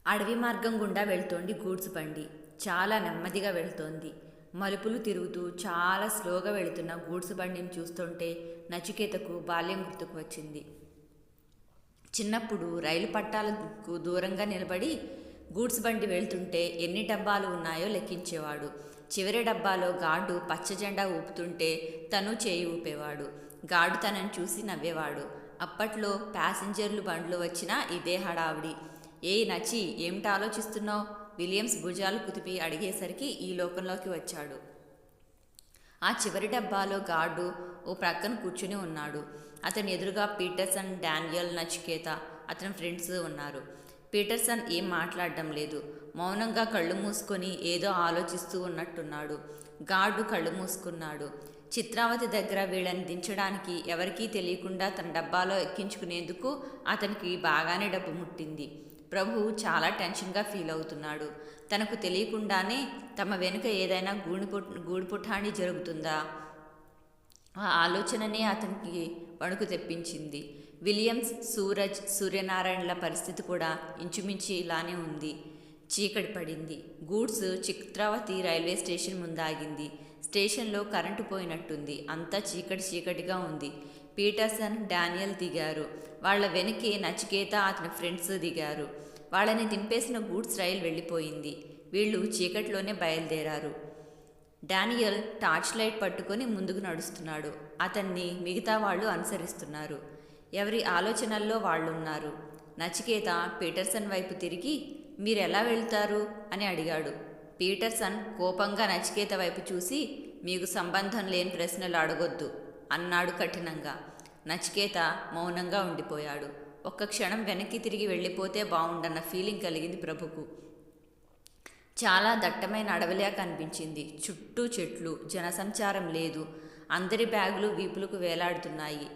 అడవి మార్గం గుండా వెళ్తోంది గూడ్స్ బండి. చాలా నెమ్మదిగా వెళ్తోంది. మలుపులు తిరుగుతూ చాలా స్లోగా వెళుతున్న గూడ్స్ బండిని చూస్తుంటే నచికేతకు బాల్యం గుర్తుకు వచ్చింది. చిన్నప్పుడు రైలు పట్టాలకు దూరంగా నిలబడి గూడ్స్ బండి వెళ్తుంటే ఎన్ని డబ్బాలు ఉన్నాయో లెక్కించేవాడు. చివరి డబ్బాలో గార్డు పచ్చ జెండా ఊపుతుంటే తను చేయి ఊపేవాడు. గార్డు తనని చూసి నవ్వేవాడు. అప్పట్లో ప్యాసింజర్లు బండ్లు వచ్చినా ఇదే హడావిడి. నచి, ఏమిటి ఆలోచిస్తున్నావు? విలియమ్స్ భుజాలు కుదిపి అడిగేసరికి ఈ లోకంలోకి వచ్చాడు. ఆ చివరి డబ్బాలో గార్డు ఓ ప్రక్కన కూర్చుని ఉన్నాడు. అతని ఎదురుగా పీటర్సన్, డానియల్, నచికేత అతని ఫ్రెండ్స్ ఉన్నారు. పీటర్సన్ ఏం మాట్లాడడం లేదు. మౌనంగా కళ్ళు మూసుకొని ఏదో ఆలోచిస్తూ ఉన్నట్టున్నాడు. గార్డు కళ్ళు మూసుకున్నాడు. చిత్రావతి దగ్గర వీళ్ళని దించడానికి ఎవరికీ తెలియకుండా తన డబ్బాలో ఎక్కించుకునేందుకు అతనికి బాగానే డబ్బు ముట్టింది. ప్రభు చాలా టెన్షన్గా ఫీల్ అవుతున్నాడు. తనకు తెలియకుండానే తమ వెనుక ఏదైనా గూడుపుఠాణి జరుగుతుందా? ఆ ఆలోచననే అతనికి వణుకు తెప్పించింది. విలియమ్స్, సూరజ్, సూర్యనారాయణల పరిస్థితి కూడా ఇంచుమించు ఇలానే ఉంది. చీకటి పడింది. గూడ్స్ చిత్రావతి రైల్వే స్టేషన్ ముందాగింది. స్టేషన్లో కరెంటు పోయినట్టుంది. అంతా చీకటిగా ఉంది. పీటర్సన్, డానియల్ దిగారు. వాళ్ల వెనకే నచికేత, అతని ఫ్రెండ్స్ దిగారు. వాళ్ళని దింపేసిన గూడ్స్ రైలు వెళ్ళిపోయింది. వీళ్ళు చీకట్లోనే బయలుదేరారు. డానియల్ టార్చ్ లైట్ పట్టుకొని ముందుకు నడుస్తున్నాడు. అతన్ని మిగతా వాళ్ళు అనుసరిస్తున్నారు. ఎవరి ఆలోచనల్లో వాళ్ళున్నారు. నచికేత పీటర్సన్ వైపు తిరిగి, మీరెలా వెళ్తారు అని అడిగాడు. పీటర్సన్ కోపంగా నచికేత వైపు చూసి, మీకు సంబంధం లేని ప్రశ్నలు అడగొద్దు అన్నాడు కఠినంగా. నచికేత మౌనంగా ఉండిపోయాడు. ఒక్క క్షణం వెనక్కి తిరిగి వెళ్ళిపోతే బావుండన్న ఫీలింగ్ కలిగింది ప్రభుకు. చాలా దట్టమైన అడవిలా కనిపించింది. చుట్టూ చెట్లు, జనసంచారం లేదు. అందరి బ్యాగులు వీపులకు వేలాడుతున్నాయి.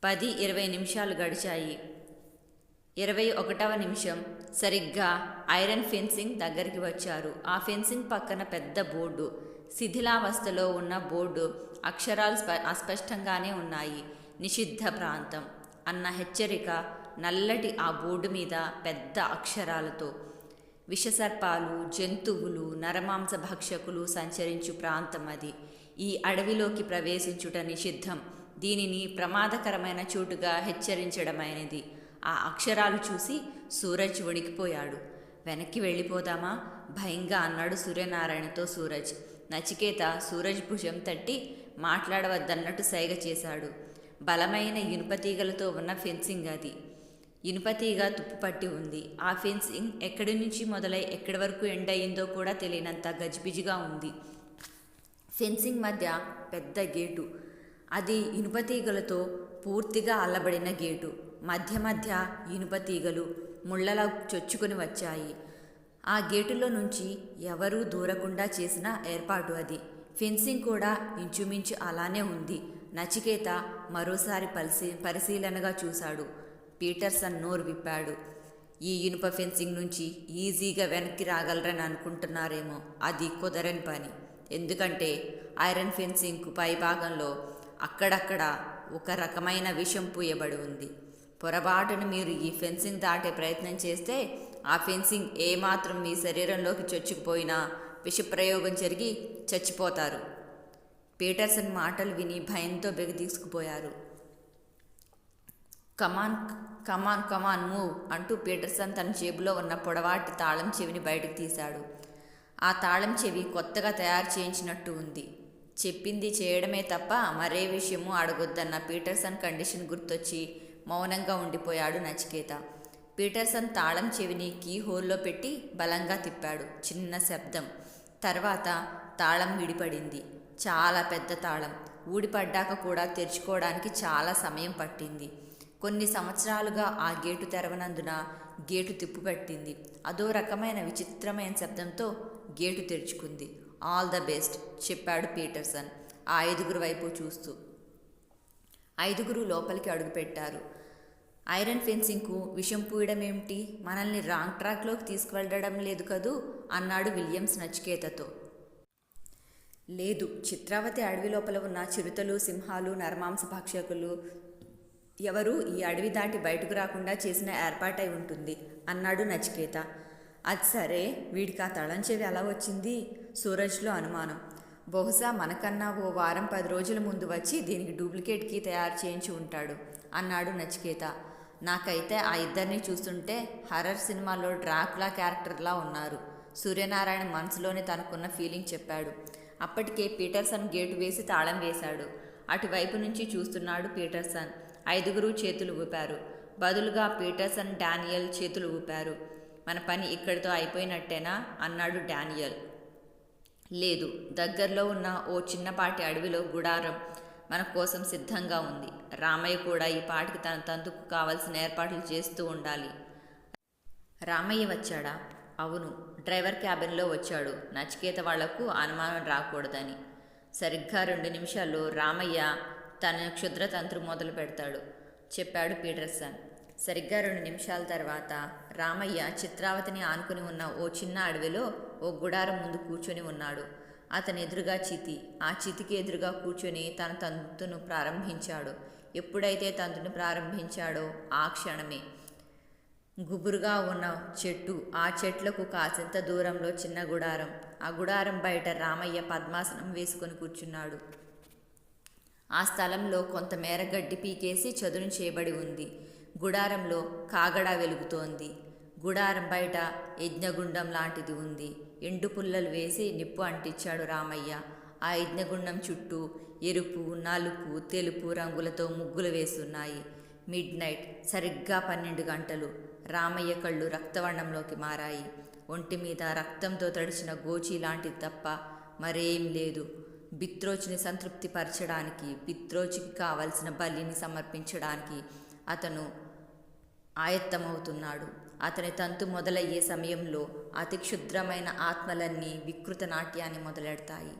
10-20 నిమిషాలు గడిచాయి. 21వ నిమిషం సరిగ్గా ఐరన్ ఫెన్సింగ్ దగ్గరికి వచ్చారు. ఆ ఫెన్సింగ్ పక్కన పెద్ద బోర్డు, శిథిలావస్థలో ఉన్న బోర్డు. అక్షరాలు అస్పష్టంగానే ఉన్నాయి. నిషిద్ధ ప్రాంతం అన్న హెచ్చరిక నల్లటి ఆ బోర్డు మీద పెద్ద అక్షరాలతో. విషసర్పాలు, జంతువులు, నరమాంస భక్షకులు సంచరించు ప్రాంతం అది. ఈ అడవిలోకి ప్రవేశించుట నిషిద్ధం. దీనిని ప్రమాదకరమైన చోటుగా హెచ్చరించడమైనది. ఆ అక్షరాలు చూసి సూరజ్ వణికిపోయాడు. వెనక్కి వెళ్ళిపోదామా? భయంగా అన్నాడు సూర్యనారాయణతో సూరజ్. నచికేత సూరజ్ భుజం తట్టి మాట్లాడవద్దన్నట్టు సైగ చేశాడు. బలమైన ఇనుపతీగలతో ఉన్న ఫెన్సింగ్ అది. ఇనుపతీగ తుప్పుపట్టి ఉంది. ఆ ఫెన్సింగ్ ఎక్కడి నుంచి మొదలై ఎక్కడి వరకు ఎండ్ అయిందో కూడా తెలియనంత గజిబిజిగా ఉంది. ఫెన్సింగ్ మధ్య పెద్ద గేటు. అది ఇనుపతీగలతో పూర్తిగా అల్లబడిన గేటు. మధ్య ఇనుపతీగలు ముళ్ళలా చొచ్చుకొని వచ్చాయి. ఆ గేటులో నుంచి ఎవరూ దూరకుండా చేసిన ఏర్పాటు అది. ఫెన్సింగ్ కూడా ఇంచుమించు అలానే ఉంది. నచికేత మరోసారి పరిశీలనగా చూశాడు. పీటర్సన్ నోరు విప్పాడు. ఈ ఇనుప ఫెన్సింగ్ నుంచి ఈజీగా వెనక్కి రాగలరని అనుకుంటున్నారేమో. అది కుదరని పని. ఎందుకంటే ఐరన్ ఫెన్సింగ్కు పై భాగంలో అక్కడక్కడ ఒక రకమైన విషం పూయబడి ఉంది. పొరపాటున మీరు ఈ ఫెన్సింగ్ దాటే ప్రయత్నం చేస్తే ఆ ఫెన్సింగ్ ఏమాత్రం మీ శరీరంలోకి చొచ్చుకుపోయినా విషప్రయోగం జరిగి చచ్చిపోతారు. పీటర్సన్ మాటలు విని భయంతో తీసుకుపోయారు. కమాన్ కమాన్ కమాన్ మూవ్ అంటూ పీటర్సన్ తన జేబులో ఉన్న పొడవాటి తాళం చెవిని బయటకు తీశాడు. ఆ తాళం చెవి కొత్తగా తయారు చేయించినట్టు ఉంది. చెప్పింది చేయడమే తప్ప మరే విషయమూ అడగొద్దన్న పీటర్సన్ కండిషన్ గుర్తొచ్చి మౌనంగా ఉండిపోయాడు నచికేత. పీటర్సన్ తాళం చెవిని కీ హోల్లో పెట్టి బలంగా తిప్పాడు. చిన్న శబ్దం. తర్వాత తాళం విడిపడింది. చాలా పెద్ద తాళం. ఊడిపడ్డాక కూడా తెరుచుకోవడానికి చాలా సమయం పట్టింది. కొన్ని సంవత్సరాలుగా ఆ గేటు తెరవనందున గేటు తిప్పుపట్టింది. అదో రకమైన విచిత్రమైన శబ్దంతో గేటు తెరుచుకుంది. ఆల్ ద బెస్ట్ చెప్పాడు పీటర్సన్ ఆ 5గురు వైపు చూస్తూ. 5గురు లోపలికి అడుగుపెట్టారు. ఐరన్ ఫెన్సింగ్కు విషం పూయడం ఏమిటి? మనల్ని రాంగ్ ట్రాక్లోకి తీసుకువెళ్ళడం లేదు కదూ అన్నాడు విలియమ్స్ నచికేతతో. లేదు, చిత్రావతి అడవి లోపల ఉన్న చిరుతలు, సింహాలు, నరమాంస భక్షకులు ఎవరు ఈ అడవి దాటి బయటకు రాకుండా చేసిన ఏర్పాటై ఉంటుంది అన్నాడు నచికేత. అది సరే, వీడికి ఆ తాళం చెవి ఎలా వచ్చింది? సూరజ్లో అనుమానం. బహుశా మనకన్నా ఓ వారం 10 రోజుల ముందు వచ్చి దీనికి డూప్లికేట్ కీ తయారు చేయించి ఉంటాడు అన్నాడు నచికేత. నాకైతే ఆ ఇద్దరిని చూస్తుంటే హర్రర్ సినిమాలో డ్రాకులా క్యారెక్టర్లా ఉన్నారు. సూర్యనారాయణ మనసులోనే తనకున్న ఫీలింగ్ చెప్పాడు. అప్పటికే పీటర్సన్ గేటు వేసి తాళం వేశాడు. అటువైపు నుంచి చూస్తున్నాడు పీటర్సన్. 5 చేతులు ఊపారు. బదులుగా పీటర్సన్, డానియల్ చేతులు ఊపారు. మన పని ఇక్కడితో అయిపోయినట్టేనా అన్నాడు డానియల్. లేదు, దగ్గరలో ఉన్న ఓ చిన్నపాటి అడవిలో గుడారం మన కోసం సిద్ధంగా ఉంది. రామయ్య కూడా ఈ పాటికి తన తంతుకు కావలసిన ఏర్పాట్లు చేస్తూ ఉండాలి. రామయ్య వచ్చాడా? అవును, డ్రైవర్ క్యాబిన్లో వచ్చాడు. నచికేత వాళ్లకు అనుమానం రాకూడదని. సరిగ్గా 2 నిమిషాల్లో రామయ్య తన క్షుద్రతంత్రం మొదలు పెడతాడు చెప్పాడు పీటర్సన్. సరిగ్గా 2 నిమిషాల తర్వాత రామయ్య చిత్రావతిని ఆనుకుని ఉన్న ఓ చిన్న అడవిలో ఓ గుడారం ముందు కూర్చొని ఉన్నాడు. అతని ఎదురుగా చితి. ఆ చితికి ఎదురుగా కూర్చొని తన తంతును ప్రారంభించాడు. ఎప్పుడైతే తంతును ప్రారంభించాడో ఆ క్షణమే గుబురుగా ఉన్న చెట్టు, ఆ చెట్లకు కాసింత దూరంలో చిన్న గుడారం. ఆ గుడారం బయట రామయ్య పద్మాసనం వేసుకొని కూర్చున్నాడు. ఆ స్థలంలో కొంతమేర గడ్డి పీకేసి చదును చేయబడి ఉంది. గుడారంలో కాగడా వెలుగుతోంది. గుడారం బయట యజ్ఞగుండం లాంటిది ఉంది. ఎండు పుల్లలు వేసి నిప్పు అంటించాడు రామయ్య. ఆ యజ్ఞగుండం చుట్టూ ఎరుపు, నలుపు, తెలుపు రంగులతో ముగ్గులు వేస్తున్నాయి. Mid night. సరిగ్గా 12 గంటలు. రామయ్య కళ్ళు రక్తవర్ణంలోకి మారాయి. ఒంటి మీద రక్తంతో తడిచిన గోచి లాంటిది తప్ప మరేం లేదు. బిత్రోచిని సంతృప్తి పరచడానికి, బిత్రోచికి కావలసిన బలిని సమర్పించడానికి అతను ఆయత్తమవుతున్నాడు. అతని తంతు మొదలయ్యే సమయంలో అతి క్షుద్రమైన ఆత్మలన్నీ వికృత నాట్యాన్ని మొదలెడతాయి.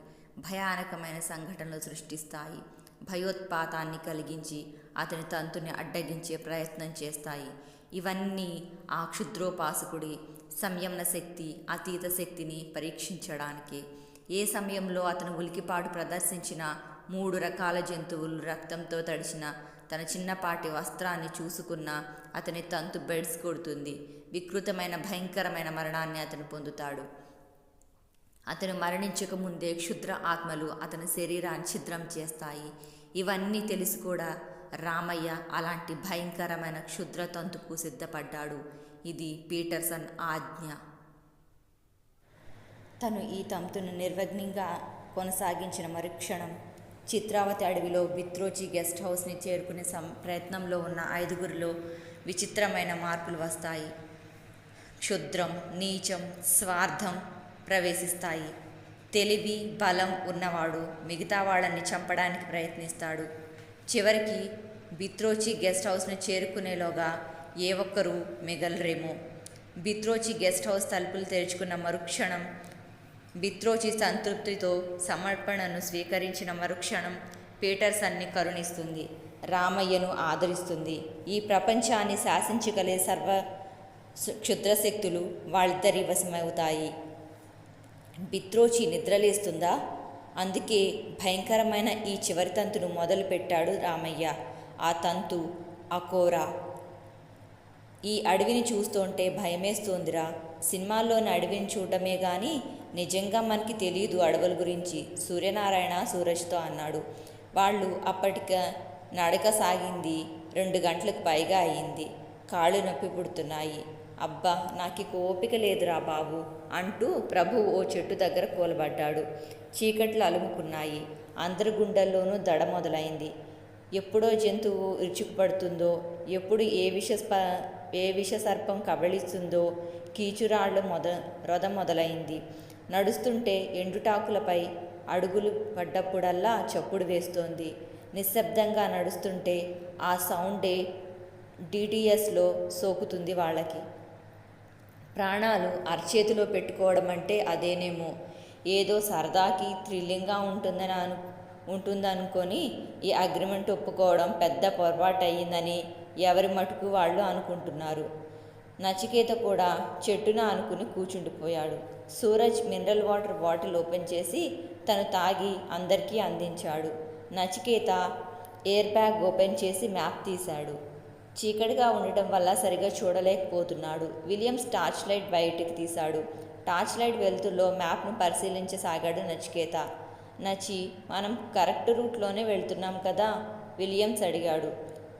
భయానకమైన సంఘటనలు సృష్టిస్తాయి. భయోత్పాతాన్ని కలిగించి అతని తంతుని అడ్డగించే ప్రయత్నం చేస్తాయి. ఇవన్నీ ఆ క్షుద్రోపాసకుడి సంయమన శక్తి, అతీత శక్తిని పరీక్షించడానికి. ఏ సమయంలో అతను ఉలికిపాటు ప్రదర్శించిన 3 రకాల జంతువులు రక్తంతో తడిచిన తన చిన్నపాటి వస్త్రాన్ని చూసుకున్న అతని తంతు బెడ్స్ కొడుతుంది. వికృతమైన భయంకరమైన మరణాన్ని అతను పొందుతాడు. అతను మరణించక ముందే క్షుద్ర ఆత్మలు అతని శరీరాన్ని ఛిద్రం చేస్తాయి. ఇవన్నీ తెలిసి కూడా రామయ్య అలాంటి భయంకరమైన క్షుద్ర తంతుకు సిద్ధపడ్డాడు. ఇది పీటర్సన్ ఆజ్ఞ. తను ఈ తంతును నిర్విఘ్నంగా కొనసాగించిన మరుక్షణం చిత్రావతి అడవిలో బిత్రోచి గెస్ట్ హౌస్ని చేరుకునే ప్రయత్నంలో ఉన్న 5 విచిత్రమైన మార్పులు వస్తాయి. క్షుద్రం, నీచం, స్వార్థం ప్రవేశిస్తాయి. తెలివి, బలం ఉన్నవాడు మిగతా వాళ్ళని చంపడానికి ప్రయత్నిస్తాడు. చివరికి బిత్రోచి గెస్ట్ హౌస్ను చేరుకునేలోగా ఏ ఒక్కరూ మిగలరేమో. బిత్రోచి గెస్ట్ హౌస్ తలుపులు తెరుచుకున్న మరుక్షణం, బిత్రోచి సంతృప్తితో సమర్పణను స్వీకరించిన మరుక్షణం పీటర్సన్ని కరుణిస్తుంది. రామయ్యను ఆదరిస్తుంది. ఈ ప్రపంచాన్ని శాసించగలే సర్వ క్షుద్రశక్తులు వాళ్ళిద్దరి వశమవుతాయి. బిత్రోచి నిద్రలేస్తుందా? అందుకే భయంకరమైన ఈ చివరి తంతును మొదలుపెట్టాడు రామయ్య. ఆ తంతు అకోరా. ఈ అడవిని చూస్తుంటే భయమేస్తోందిరా. సినిమాల్లోని అడవిని చూడటమే కానీ నిజంగా మనకి తెలియదు అడవుల గురించి, సూర్యనారాయణ సూరజ్తో అన్నాడు. వాళ్ళు అప్పటిక నడక సాగింది 2 గంటలకు పైగా అయ్యింది. కాళ్ళు నొప్పి పుడుతున్నాయి. అబ్బా, నాకు ఓపిక లేదురా బాబు అంటూ ప్రభు ఓ చెట్టు దగ్గర కూలబడ్డాడు. చీకట్లు అలుముకున్నాయి. అందరి గుండెల్లోనూ దడ మొదలైంది. ఎప్పుడో జంతువు ఇరుచుకుపడుతుందో, ఎప్పుడు ఏ విష సర్పం కబళిస్తుందో కీచురాళ్ళు రొద మొదలైంది. నడుస్తుంటే ఎండుటాకులపై అడుగులు పడ్డప్పుడల్లా చప్పుడు వేస్తోంది. నిశ్శబ్దంగా నడుస్తుంటే ఆ సౌండే డిటిఎస్లో సోకుతుంది వాళ్ళకి. ప్రాణాలు అరచేతిలో పెట్టుకోవడం అంటే అదేనేమో. ఏదో సరదాకి థ్రిల్లింగ్గా ఉంటుందనుకొని ఈ అగ్రిమెంట్ ఒప్పుకోవడం పెద్ద పొరపాటు అయ్యిందని ఎవరి మటుకు వాళ్ళు అనుకుంటున్నారు. నచికేత కూడా చెట్టున అనుకుని కూర్చుండిపోయాడు. Suraj mineral water bottle open చేసి తను తాగి అందరికీ అందించాడు. నచికేత ఎయిర్ బ్యాగ్ ఓపెన్ చేసి మ్యాప్ తీశాడు. చీకటిగా ఉండటం వల్ల సరిగా చూడలేకపోతున్నాడు. విలియమ్స్ టార్చ్ లైట్ బయటికి తీశాడు. టార్చ్ లైట్ వెలుతురులో మ్యాప్ను పరిశీలించసాగాడు నచికేత. నచి, మనం కరెక్ట్ రూట్లోనే వెళ్తున్నాం కదా? విలియమ్స్ అడిగాడు.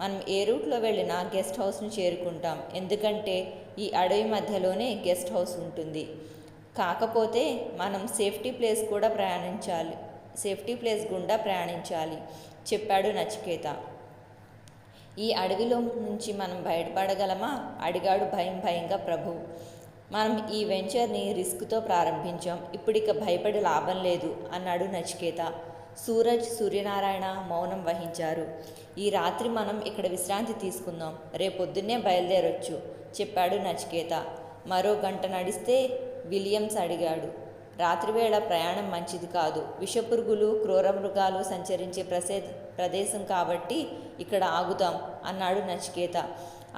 మనం ఏ రూట్లో వెళ్ళినా గెస్ట్ హౌస్ను చేరుకుంటాం. ఎందుకంటే ఈ అడవి మధ్యలోనే గెస్ట్ హౌస్ ఉంటుంది. కాకపోతే మనం సేఫ్టీ ప్లేస్ గుండా ప్రయాణించాలి చెప్పాడు నచికేత. ఈ అడవిలో నుంచి మనం బయటపడగలమా? అడిగాడు భయంగా ప్రభు. మనం ఈ వెంచర్ని రిస్క్తో ప్రారంభించాం. ఇప్పుడిక భయపడి లాభం లేదు అన్నాడు నచికేత. సూరజ్, సూర్యనారాయణ మౌనం వహించారు. ఈ రాత్రి మనం ఇక్కడ విశ్రాంతి తీసుకుందాం. రేపొద్దున్నే బయలుదేరొచ్చు చెప్పాడు నచికేత. మరో గంట నడిస్తే? విలియమ్స్ అడిగాడు. రాత్రివేళ ప్రయాణం మంచిది కాదు. విషపురుగులు, క్రూర మృగాలు సంచరించే ప్రదేశం కాబట్టి ఇక్కడ ఆగుదాం అన్నాడు నచికేత.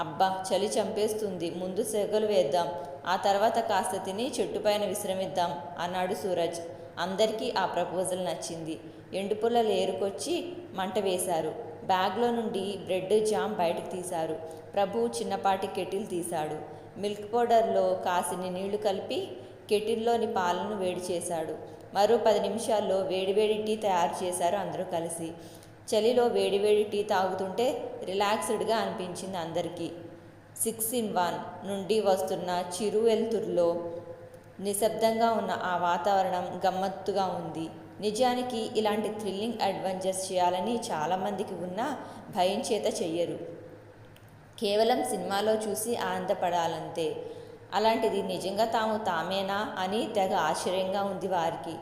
అబ్బా, చలి చంపేస్తుంది. ముందు సెగలు వేద్దాం. ఆ తర్వాత కాస్త తిని చెట్టుపైన విశ్రమిద్దాం అన్నాడు సూరజ్. అందరికీ ఆ ప్రపోజల్ నచ్చింది. ఎండుపుల్లలు ఏరుకొచ్చి మంట వేశారు. బ్యాగ్లో నుండి బ్రెడ్, జామ్ బయటకు తీశారు. ప్రభు చిన్నపాటి కెటిల్ తీశాడు. మిల్క్ పౌడర్లో కాసిని నీళ్లు కలిపి కెటిల్లోని పాలను వేడి చేశాడు. మరో 10 నిమిషాల్లో వేడివేడి టీ తయారు చేశారు అందరూ కలిసి. చలిలో వేడివేడి టీ తాగుతుంటే రిలాక్స్డ్గా అనిపించింది అందరికీ. 6 in 1 నుండి వస్తున్న చిరు వెలుతురులో నిశ్శబ్దంగా ఉన్న ఆ వాతావరణం గమ్మత్తుగా ఉంది. నిజానికి ఇలాంటి థ్రిల్లింగ్ అడ్వెంచర్స్ చేయాలని చాలామందికి ఉన్నా భయం చేత చెయ్యరు. కేవలం సినిమాలో చూసి ఆనందపడాలంతే. అలాంటిది నిజంగా తామేనా అని తెగ ఆశ్చర్యంగా ఉంది వారికి.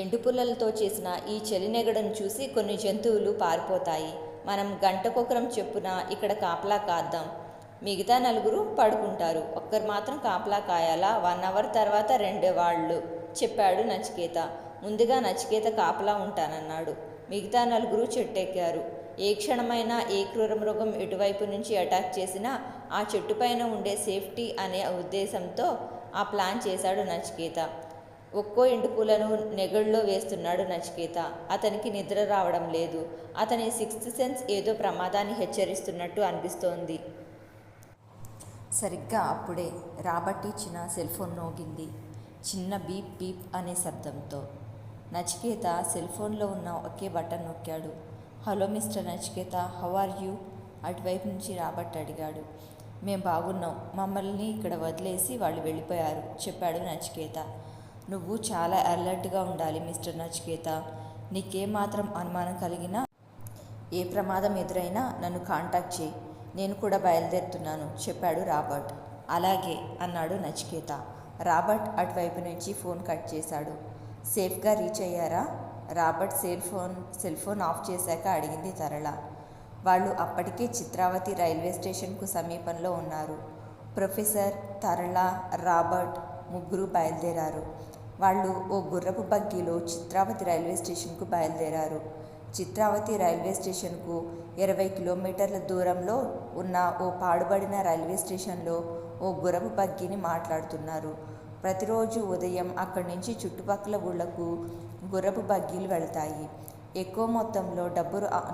ఎండుపుల్లలతో చేసిన ఈ చలినెగడను చూసి కొన్ని జంతువులు పారిపోతాయి. మనం గంటకొకరం చెప్పున ఇక్కడ కాపలా కాద్దాం. మిగతా 4 పడుకుంటారు. ఒక్కరు మాత్రం కాపలా కాయాలా? 1 hour తర్వాత 2 వాళ్ళు చెప్పాడు నచికేత. ముందుగా నచికేత కాపలా ఉంటానన్నాడు. మిగతా 4 చెట్టెక్కారు. ఏ క్షణమైనా ఏ క్రూరమృగం ఎటువైపు నుంచి అటాక్ చేసినా ఆ చెట్టుపైన ఉండే సేఫ్టీ అనే ఉద్దేశంతో ఆ ప్లాన్ చేశాడు నచికేత. ఒక్కో ఎండుపూలను నెగళ్ళలో వేస్తున్నాడు నచికేత. అతనికి నిద్ర రావడం లేదు. అతని 6th సెన్స్ ఏదో ప్రమాదాన్ని హెచ్చరిస్తున్నట్టు అనిపిస్తోంది. సరిగ్గా అప్పుడే రాబర్ట్ ఇచ్చిన సెల్ఫోన్ మోగింది. చిన్న బీప్ బీప్ అనే శబ్దంతో. నచికేత సెల్ఫోన్లో ఉన్న ఒకే బటన్ నొక్కాడు. Hello mister Nachiketa, how are you? అటువైపు నుంచి రాబర్ట్ అడిగాడు. మేం బాగున్నాం. మమ్మల్ని ఇక్కడ వదిలేసి వాళ్ళు వెళ్ళిపోయారు చెప్పాడు నచికేత. నువ్వు చాలా అలర్ట్గా ఉండాలి మిస్టర్ నచికేత. నీకేమాత్రం అనుమానం కలిగినా, ఏ ప్రమాదం ఎదురైనా నన్ను కాంటాక్ట్ చేయి. నేను కూడా బయలుదేరుతున్నాను చెప్పాడు రాబర్ట్. అలాగే అన్నాడు నచికేత. రాబర్ట్ అటువైపు నుంచి ఫోన్ కట్ చేశాడు. సేఫ్గా రీచ్ అయ్యారా? రాబర్ట్ సెల్ ఫోన్ ఆఫ్ చేశాక అడిగింది తరళ. వాళ్ళు అప్పటికే చిత్రావతి రైల్వే స్టేషన్కు సమీపంలో ఉన్నారు. ప్రొఫెసర్, తరళ, రాబర్ట్ ముగ్గురు బయలుదేరారు. వాళ్ళు ఓ గుర్రపు బగ్గీలో చిత్రావతి రైల్వే స్టేషన్కు బయలుదేరారు. చిత్రావతి రైల్వే స్టేషన్కు 20 కిలోమీటర్ల దూరంలో ఉన్న ఓ పాడుబడిన రైల్వే స్టేషన్లో ఓ గుర్రపు బగ్గీని మాట్లాడుతున్నారు. ప్రతిరోజు ఉదయం అక్కడి నుంచి చుట్టుపక్కల ఊళ్లకు గుర్రపు బగ్గీలు వెళ్తాయి. ఎక్కువ మొత్తంలో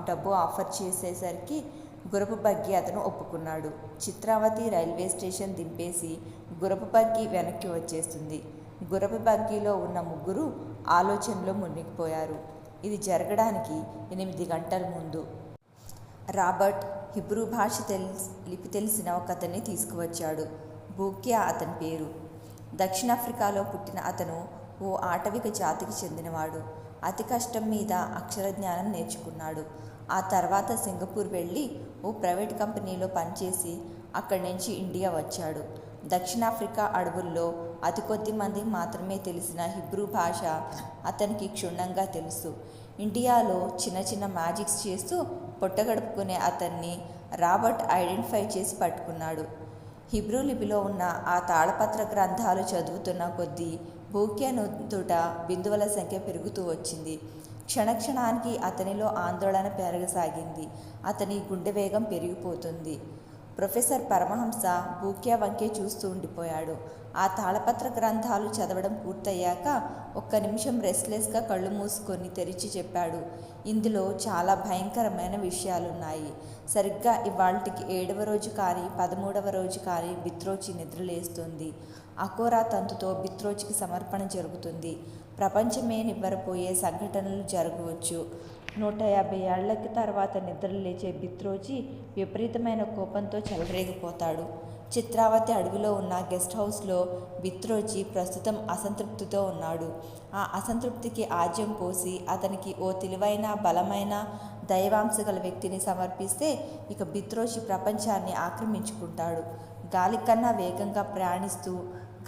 డబ్బు ఆఫర్ చేసేసరికి గుర్రపు బగ్గీ అతను ఒప్పుకున్నాడు. చిత్రావతి రైల్వే స్టేషన్ దింపేసి గుర్రపు బగ్గీ వెనక్కి వచ్చేస్తుంది. గుర్రపు బగ్గీలో ఉన్న ముగ్గురు ఆలోచనలో మునిగిపోయారు. ఇది జరగడానికి 8 గంటల ముందు రాబర్ట్ హిబ్రూ భాష లిపి తెలిసిన ఒకతన్ని తీసుకువచ్చాడు. బూక్యా అతని పేరు. దక్షిణాఫ్రికాలో పుట్టిన అతను ఓ ఆటవిక జాతికి చెందినవాడు. అతి కష్టం మీద అక్షర జ్ఞానం నేర్చుకున్నాడు. ఆ తర్వాత సింగపూర్ వెళ్ళి ఓ ప్రైవేట్ కంపెనీలో పనిచేసి అక్కడి నుంచి ఇండియా వచ్చాడు. దక్షిణాఫ్రికా అడవుల్లో అతి కొద్ది మందికి మాత్రమే తెలిసిన హిబ్రూ భాష అతనికి క్షుణ్ణంగా తెలుసు. ఇండియాలో చిన్న మ్యాజిక్స్ చేస్తూ పొట్టగడుపుకునే అతన్ని రాబర్ట్ ఐడెంటిఫై చేసి పట్టుకున్నాడు. హిబ్రూ లిపిలో ఉన్న ఆ తాళపత్ర గ్రంథాలు చదువుతున్న కొద్దీ బూక్యా నుదుట బిందువుల సంఖ్య పెరుగుతూ వచ్చింది. క్షణక్షణానికి అతనిలో ఆందోళన పెరగసాగింది. అతని గుండె వేగం పెరిగిపోతుంది. ప్రొఫెసర్ పరమహంస బూక్యా వంకే చూస్తూ ఉండిపోయాడు. ఆ తాళపత్ర గ్రంథాలు చదవడం పూర్తయ్యాక ఒక్క నిమిషం రెస్ట్లెస్గా కళ్ళు మూసుకొని తెరిచి చెప్పాడు. ఇందులో చాలా భయంకరమైన విషయాలున్నాయి. సరిగ్గా ఇవాళ్టికి 7వ రోజు కానీ 13వ రోజు కానీ బిత్రోచి నిద్రలేస్తుంది. అకోరా తంతుతో బిత్రోచికి సమర్పణ జరుగుతుంది. ప్రపంచమే నివ్వెరపోయే సంఘటనలు జరగవచ్చు. 150 ఏళ్లకి తర్వాత నిద్రలేచే బిత్రోచి విపరీతమైన కోపంతో చెలరేగిపోతాడు. చిత్రావతి అడవిలో ఉన్న గెస్ట్ హౌస్లో బిత్రోచి ప్రస్తుతం అసంతృప్తితో ఉన్నాడు. ఆ అసంతృప్తికి ఆజ్యం పోసి అతనికి ఓ తెలివైన బలమైన దైవాంశ గల వ్యక్తిని సమర్పిస్తే ఇక బిత్రోచి ప్రపంచాన్ని ఆక్రమించుకుంటాడు. గాలి కన్నా వేగంగా ప్రయాణిస్తూ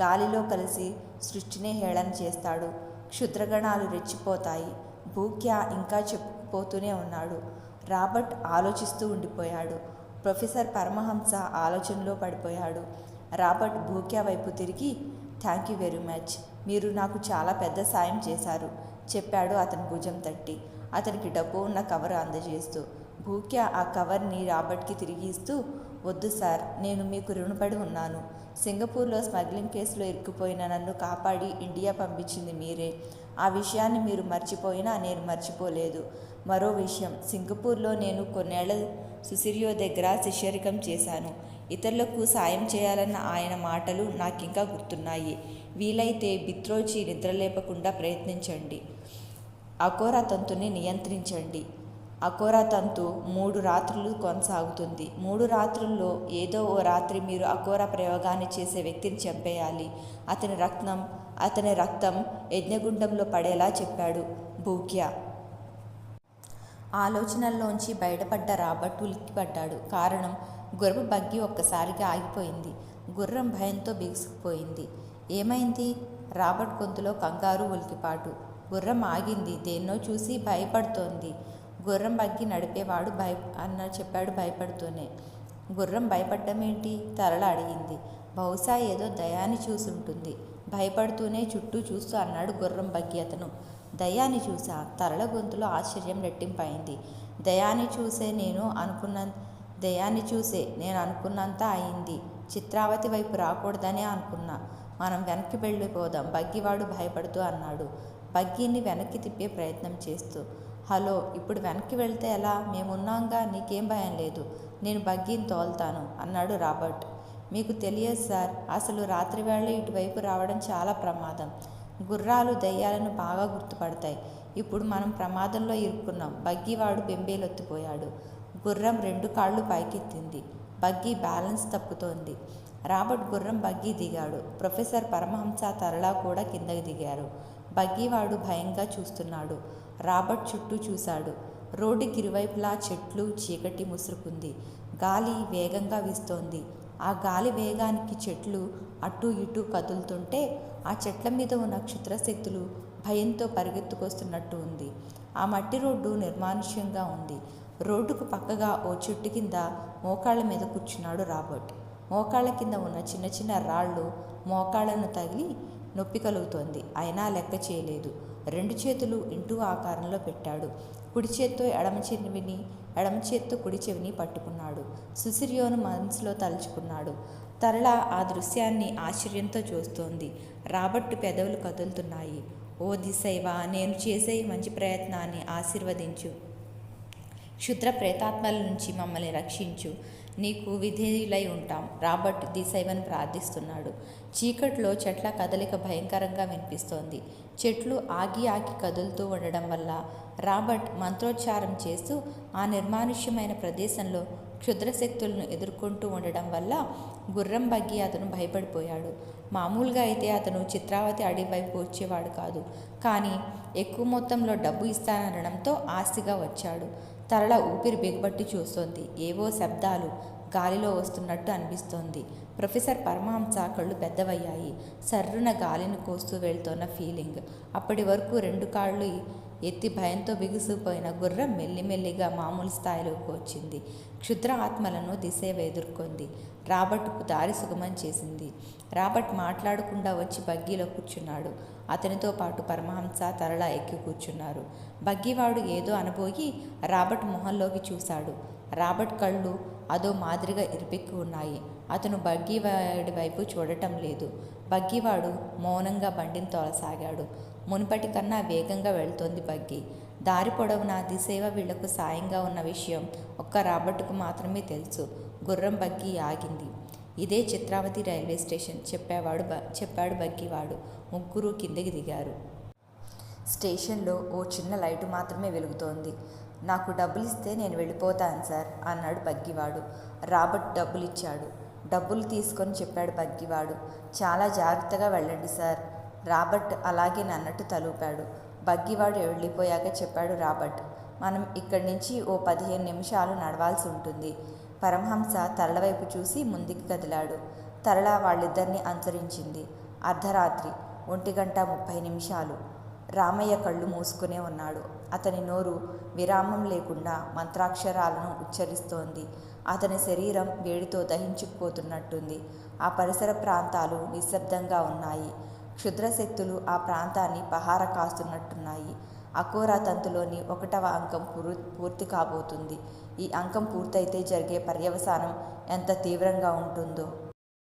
గాలిలో కలిసి సృష్టినే హేళన చేస్తాడు. క్షుద్రగణాలు రెచ్చిపోతాయి. బూక్యా ఇంకా చెప్పుకుపోతూనే ఉన్నాడు. రాబర్ట్ ఆలోచిస్తూ ఉండిపోయాడు. ప్రొఫెసర్ పరమహంస ఆలోచనలో పడిపోయాడు. రాబర్ట్ బూక్యా వైపు తిరిగి, థ్యాంక్ యూ వెరీ మచ్, మీరు నాకు చాలా పెద్ద సాయం చేశారు చెప్పాడు అతని భుజం తట్టి, అతనికి డబ్బు ఉన్న కవర్ అందజేస్తూ. బూక్యా ఆ కవర్ని రాబర్ట్కి తిరిగి ఇస్తూ, వద్దు సార్, నేను మీకు రుణపడి ఉన్నాను. సింగపూర్లో స్మగ్లింగ్ కేసులో ఇరుక్కుపోయిన నన్ను కాపాడి ఇండియా పంపించింది మీరే. ఆ విషయాన్ని మీరు మర్చిపోయినా నేను మర్చిపోలేదు. మరో విషయం, సింగపూర్లో నేను కొన్నేళ్ల సుసిరియో దగ్గర శిష్యరికం చేశాను. ఇతరులకు సాయం చేయాలన్న ఆయన మాటలు నాకింకా గుర్తున్నాయి. వీలైతే బిత్రోచి నిద్రలేపకుండా ప్రయత్నించండి. అకోరా తంతుని నియంత్రించండి. అకోరా తంతు 3 రాత్రులు కొనసాగుతుంది. 3 రాత్రుల్లో ఏదో ఓ రాత్రి మీరు అకోరా ప్రయోగాన్ని చేసే వ్యక్తిని చంపేయాలి. అతని రక్తం యజ్ఞగుండంలో పడేలా చెప్పాడు బూక్యా. ఆలోచనల్లోంచి బయటపడ్డ రాబర్ట్ ఉలిక్కిపడ్డాడు. కారణం, గుర్రపు బగ్గి ఒక్కసారిగా ఆగిపోయింది. గుర్రం భయంతో బిగుసుకుపోయింది. ఏమైంది? రాబర్ట్ గొంతులో కంగారు, ఉలికిపాటు. గుర్రం ఆగింది. దేన్నో చూసి భయపడుతోంది. గుర్రం బగ్గి నడిపేవాడు చెప్పాడు భయపడుతూనే. గుర్రం భయపడ్డమేంటి? తరళ అడిగింది. బహుశా ఏదో దయాన్ని చూసుంటుంది. భయపడుతూనే చుట్టూ చూస్తూ అన్నాడు గుర్రం బగ్గి అతను. దయాన్ని చూసా? తరళ గొంతులో ఆశ్చర్యం రెట్టింపైంది. దయాన్ని చూసే నేను అనుకున్నంత అయింది. చిత్రావతి వైపు రాకూడదనే అనుకున్నా. మనం వెనక్కి వెళ్ళిపోదాం, బగ్గివాడు భయపడుతూ అన్నాడు, బగ్గీని వెనక్కి తిప్పే ప్రయత్నం చేస్తూ. హలో, ఇప్పుడు వెనక్కి వెళ్తే ఎలా? మేమున్నాంగా, నీకేం భయం లేదు. నేను బగ్గీని తోలుతాను అన్నాడు రాబర్ట్. మీకు తెలియదు సార్, అసలు రాత్రివేళ ఇటువైపు రావడం చాలా ప్రమాదం. గుర్రాలు దయ్యాలను బాగా గుర్తుపడతాయి. ఇప్పుడు మనం ప్రమాదంలో ఇరుక్కున్నాం. బగ్గీవాడు బెంబేలొత్తిపోయాడు. గుర్రం 2 కాళ్ళు పైకెత్తింది. బగ్గీ బ్యాలెన్స్ తప్పుతోంది. రాబర్ట్ గుర్రం బగ్గీ దిగాడు. ప్రొఫెసర్ పరమహంస తరళ కూడా కిందకి దిగారు. బగ్గీవాడు భయంగా చూస్తున్నాడు. రాబర్ట్ చుట్టూ చూశాడు. రోడ్డుకి ఇరువైపులా చెట్లు, చీకటి ముసురుకుంది. గాలి వేగంగా వీస్తోంది. ఆ గాలి వేగానికి చెట్లు అటూ ఇటూ కదులుతుంటే ఆ చెట్ల మీద ఉన్న క్షుద్రశక్తులు భయంతో పరిగెత్తుకొస్తున్నట్టు ఉంది. ఆ మట్టి రోడ్డు నిర్మానుష్యంగా ఉంది. రోడ్డుకు పక్కగా ఓ చెట్టు కింద మోకాళ్ళ మీద కూర్చున్నాడు రాబర్ట్. మోకాళ్ళ కింద ఉన్న చిన్న చిన్న రాళ్ళు మోకాళ్లను తగిలి నొప్పి కలుగుతోంది. అయినా లెక్క చేయలేదు. 2 చేతులు ఇంటూ ఆకారంలో పెట్టాడు. కుడి చేత్తో ఎడమ చేత్తో కుడి చెవిని పట్టుకున్నాడు. సుసిరియోను మనసులో తలుచుకున్నాడు. తరళ ఆ దృశ్యాన్ని ఆశ్చర్యంతో చూస్తోంది. రాబర్ట్ పెదవులు కదులుతున్నాయి. ఓ దిశైవా, నేను చేసే ఈ మంచి ప్రయత్నాన్ని ఆశీర్వదించు. క్షుద్ర ప్రేతాత్మల నుంచి మమ్మల్ని రక్షించు. నీకు విధేయులై ఉంటాం. రాబర్ట్ దిశైవను ప్రార్థిస్తున్నాడు. చీకట్లో చెట్ల కదలిక భయంకరంగా వినిపిస్తోంది. చెట్లు ఆగి కదులుతూ ఉండడం వల్ల రాబర్ట్ మంత్రోచ్చారం చేస్తూ ఆ నిర్మానుష్యమైన ప్రదేశంలో క్షుద్రశక్తులను ఎదుర్కొంటూ ఉండడం వల్ల గుర్రం బగ్గి అతను భయపడిపోయాడు. మామూలుగా అయితే అతను చిత్రావతి అడవి వైపు వచ్చేవాడు కాదు. కానీ ఎక్కువ మొత్తంలో డబ్బు ఇస్తాననడంతో ఆస్తిగా వచ్చాడు. తరళ ఊపిరి బిగబట్టి చూస్తోంది. ఏవో శబ్దాలు గాలిలో వస్తున్నట్టు అనిపిస్తోంది. ప్రొఫెసర్ పరమహంస కళ్ళు పెద్దవయ్యాయి. సర్రున గాలిని కోస్తూ వెళ్తోన్న ఫీలింగ్. అప్పటి వరకు 2 కాళ్ళు ఎత్తి భయంతో బిగుసుకుపోయిన గుర్రం మెల్లిమెల్లిగా మామూలు స్థాయిలోకి వచ్చింది. క్షుద్ర ఆత్మలను దిశేవ ఎదుర్కొంది. రాబర్ట్కు దారి సుగమం చేసింది. రాబర్ట్ మాట్లాడకుండా వచ్చి బగ్గీలో కూర్చున్నాడు. అతనితో పాటు పరమహంస, తరళ ఎక్కి కూర్చున్నారు. బగ్గీవాడు ఏదో అనబోయి రాబర్ట్ మొహంలోకి చూశాడు. రాబర్ట్ కళ్ళు అదో మాదిరిగా ఇరిపెక్కి ఉన్నాయి. అతను బగ్గీవాడి వైపు చూడటం లేదు. బగ్గీవాడు మౌనంగా బండిని తోలసాగాడు. మునుపటి కన్నా వేగంగా వెళుతోంది బగ్గీ. దారి పొడవునా దిశేవ వీళ్లకు సాయంగా ఉన్న విషయం ఒక్క రాబర్ట్కు మాత్రమే తెలుసు. గుర్రం బగ్గీ ఆగింది. ఇదే చిత్రావతి రైల్వే స్టేషన్ చెప్పాడు బగ్గీవాడు. ముగ్గురు కిందకి దిగారు. స్టేషన్లో ఓ చిన్న లైటు మాత్రమే వెలుగుతోంది. నాకు డబ్బులిస్తే నేను వెళ్ళిపోతాను సార్ అన్నాడు బగ్గీవాడు. రాబర్ట్ డబ్బులిచ్చాడు. డబ్బులు తీసుకొని చెప్పాడు బగ్గీవాడు. చాలా జాగ్రత్తగా వెళ్ళండి సార్. రాబర్ట్ అలాగే నన్నట్టు తలూపాడు. బగ్గీవాడు వెళ్ళిపోయాక చెప్పాడు రాబర్ట్, మనం ఇక్కడి నుంచి ఓ 15 నిమిషాలు నడవాల్సి ఉంటుంది. పరమహంస తరళ వైపు చూసి ముందుకు కదిలాడు. తరళ వాళ్ళిద్దరినీ అనుసరించింది. అర్ధరాత్రి 1:30 రామయ్య కళ్ళు మూసుకునే ఉన్నాడు. అతని నోరు విరామం లేకుండా మంత్రాక్షరాలను ఉచ్చరిస్తోంది. అతని శరీరం వేడితో దహించుకుపోతున్నట్టుంది. ఆ పరిసర ప్రాంతాలు నిశ్శబ్దంగా ఉన్నాయి. క్షుద్రశక్తులు ఆ ప్రాంతాన్ని పహార కాస్తున్నట్టున్నాయి. అకోరా తంతులోని 1వ అంకం పూర్తి కాబోతుంది. ఈ అంకం పూర్తయితే జరిగే పర్యవసానం ఎంత తీవ్రంగా ఉంటుందో.